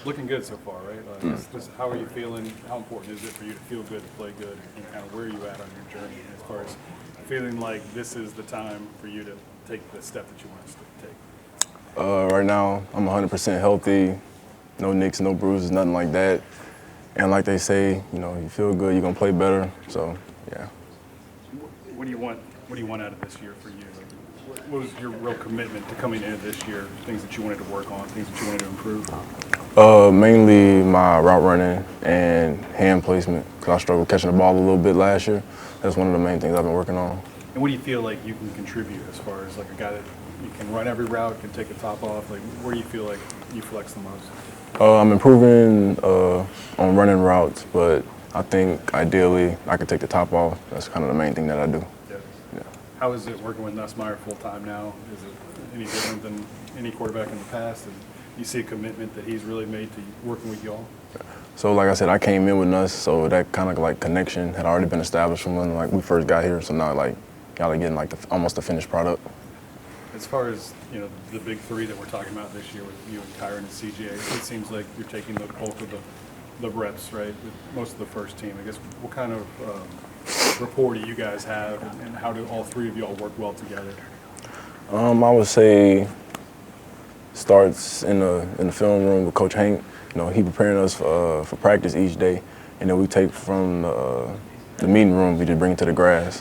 Looking good so far, right? Just how are you feeling? How important is it for you to feel good, to play good, and kind of where are you at on your journey as far as feeling like this is the time for you to take the step that you want us to take? Right now, I'm 100% healthy, no nicks, no bruises, nothing like that. And like they say, you feel good, you're gonna play better. So, yeah. What do you want? What do you want out of this year for you? What was your real commitment to coming into this year? Things that you wanted to work on, things that you wanted to improve? Mainly my route running and hand placement, because I struggled catching the ball a little bit last year. That's one of the main things I've been working on. And what do you feel like you can contribute as far as like a guy that you can run every route, can take the top off? Like, where do you feel like you flex the most? I'm improving on running routes, but I think ideally I could take the top off. That's kind of the main thing that I do. Yeah. How is it working with Nussmeier full time now? Is it any different than any quarterback in the past? And you see a commitment that he's really made to working with y'all? So like I said, I came in with Nuss, so that kind of like connection had already been established from when like we first got here. So now like gotta get like almost the finished product. As far as the big three that we're talking about this year with you and Kyron and CJ, it seems like you're taking the bulk of the reps, right? With most of the first team. I guess what kind of rapport do you guys have, and how do all three of y'all work well together? I would say starts in the film room with Coach Hank. He preparing us for practice each day, and then we take from the meeting room. We just bring it to the grass.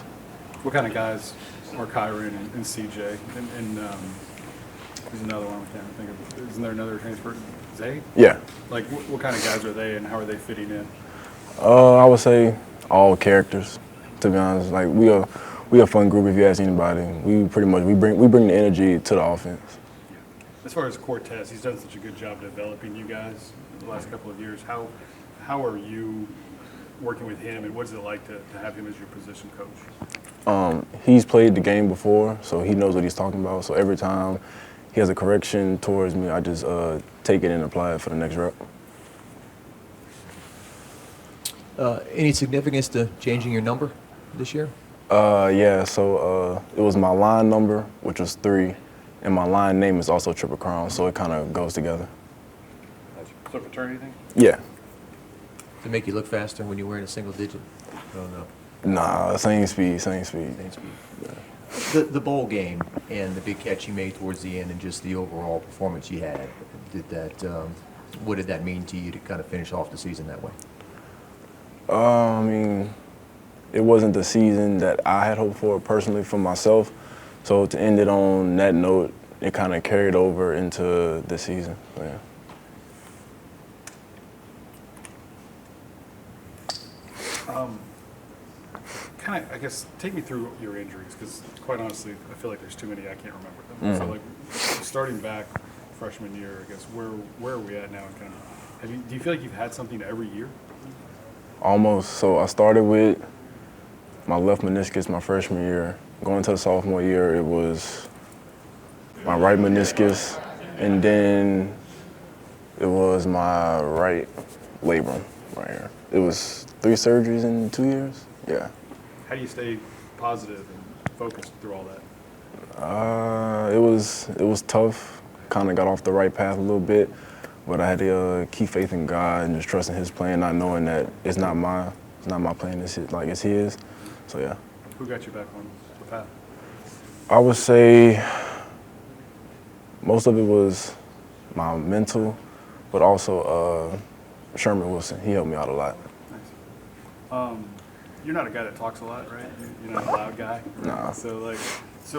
What kind of guys are Kyron and CJ? And there's another one I can't think of. Isn't there another transfer? Zay? Yeah. Like, what kind of guys are they, and how are they fitting in? I would say all characters. To be honest, like we a fun group. If you ask anybody, we pretty much we bring the energy to the offense. Yeah. As far as Cortez, he's done such a good job developing you guys the last couple of years. How are you working with him, and what's it like to have him as your position coach? He's played the game before, so he knows what he's talking about. So every time he has a correction towards me, I just take it and apply it for the next rep. Any significance to changing your number this year? Yeah, so it was my line number, which was 3, and my line name is also Triple Crown, so it kind of goes together. So fraternity thing? Yeah. To make you look faster when you're wearing a single digit? Oh, no. Nah, same speed. Same speed. Yeah. The bowl game and the big catch you made towards the end and just the overall performance you had, what did that mean to you to kind of finish off the season that way? I mean, it wasn't the season that I had hoped for personally for myself. So to end it on that note, it kind of carried over into the season. So, yeah. I guess, take me through your injuries, because quite honestly, I feel like there's too many, I can't remember them. So, like, starting back freshman year, I guess, where are we at now? And kind of, do you feel like you've had something every year? Almost. So I started with my left meniscus my freshman year. Going to the sophomore year, it was my right meniscus, and then it was my right labrum right here. It was 3 surgeries in 2 years. Yeah. How do you stay positive and focused through all that? It was tough. Kind of got off the right path a little bit, but I had to keep faith in God and just trusting His plan, not knowing that it's not my plan. It's His. So yeah. Who got you back on the path? I would say most of it was my mental, but also Sherman Wilson. He helped me out a lot. Nice. You're not a guy that talks a lot, right? You're not a loud guy. Nah. So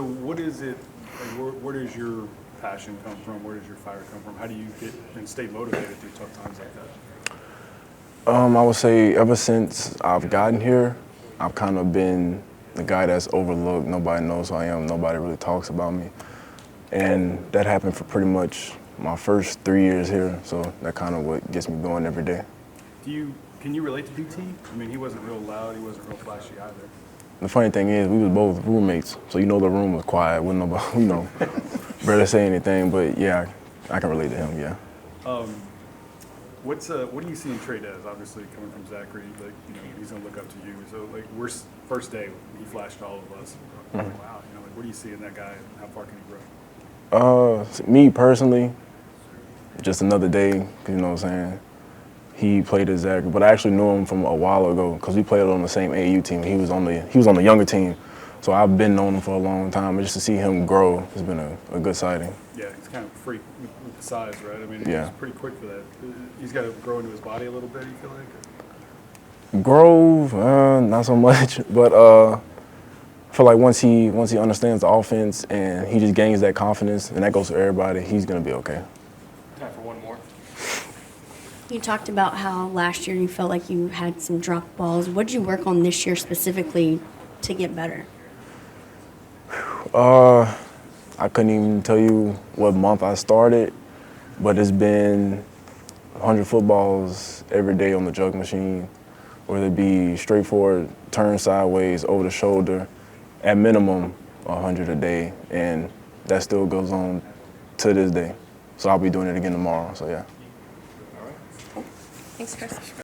what is it? Like, where does your passion come from? Where does your fire come from? How do you get and stay motivated through tough times like that? I would say ever since I've gotten here, I've kind of been the guy that's overlooked. Nobody knows who I am. Nobody really talks about me. And that happened for pretty much my first 3 years here. So that kind of what gets me going every day. Can you relate to DT? I mean, he wasn't real loud. He wasn't real flashy either. The funny thing is, we was both roommates, so the room was quiet. Wouldn't nobody, barely say anything. But yeah, I can relate to him. Yeah. What do you see in Trey Dez? Obviously, coming from Zachary, he's gonna look up to you. So we're first day, he flashed all of us. Wow, what do you see in that guy, and how far can he grow? Me personally, just another day, you know what I'm saying? He played exactly, but I actually knew him from a while ago because we played on the same AAU team. He was on the younger team, so I've been knowing him for a long time. But just to see him grow has been a good sighting. Yeah, he's kind of a freak with the size, right? I mean, Yeah. he's pretty quick for that. He's got to grow into his body a little bit, you feel like? Grow, not so much, but I feel like once he understands the offense and he just gains that confidence, and that goes for everybody, he's gonna be okay. Time for one more. You talked about how last year you felt like you had some drop balls. What did you work on this year specifically to get better? I couldn't even tell you what month I started, but it's been 100 footballs every day on the jug machine, whether it be straightforward, turn sideways, over the shoulder, at minimum 100 a day, and that still goes on to this day. So I'll be doing it again tomorrow, so yeah. Thanks, Chris.